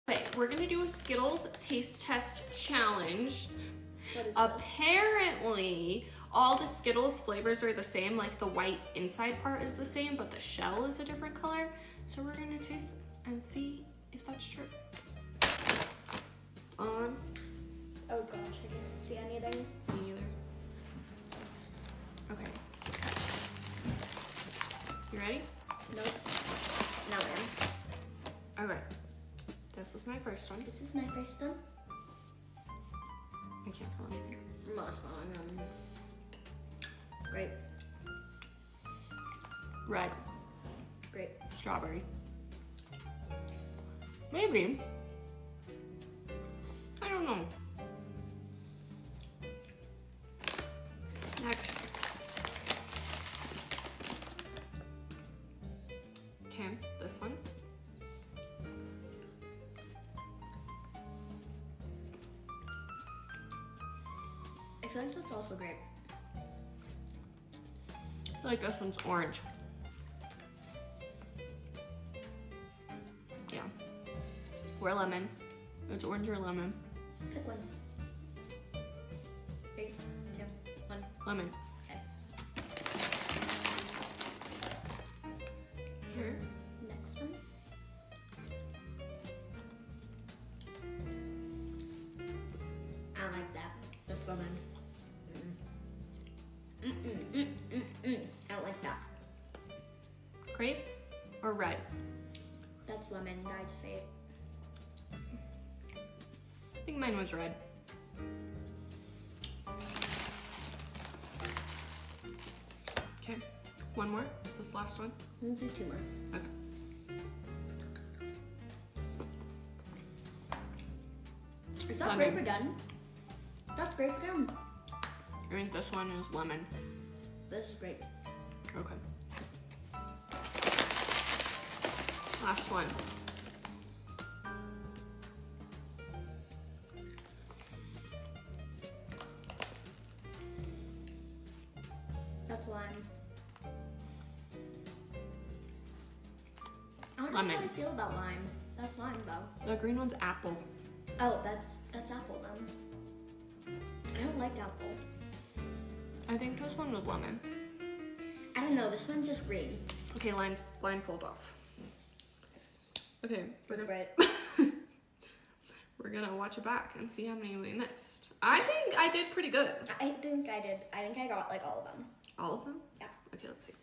Okay, we're gonna do a Skittles taste test challenge. What is Apparently, all the Skittles flavors are the same, like the white inside part is the same, but the shell is a different color. So we're gonna taste and see if that's true. On. Oh gosh, I can't see anything. Me either. Okay. You ready? Nope. No, ma'am. Okay. This is my first one. This is my first one. I can't smell anything. I'm not smelling them. Grape. Red. Grape. Strawberry. Maybe. I don't know. Next. Okay, this one. I feel like that's also grape. I feel like this one's orange. Yeah. Or lemon. It's orange or lemon. Pick one. 3, 2, 1. Lemon. Okay. Here. Next one. I don't like that. This lemon. I don't like that. Grape or red? That's lemon. Did I just say it? I think mine was red. Okay, one more. Is this the last one? Let's do 2 more. Okay. Is that Lemon. grape again? That's grape again. I think this one is lemon. This is grape. Okay. Last one. That's lime. I don't know Lemon. how I feel about lime. That's lime though. The green one's apple. Oh, that's apple then. I don't like apple. I think this one was lemon. I don't know. This one's just green. Okay, blindfold off. Okay, That's right. we're gonna watch it back and see how many we missed. I think I did pretty good. I think I did. I think I got like all of them. All of them? Yeah. Okay, let's see.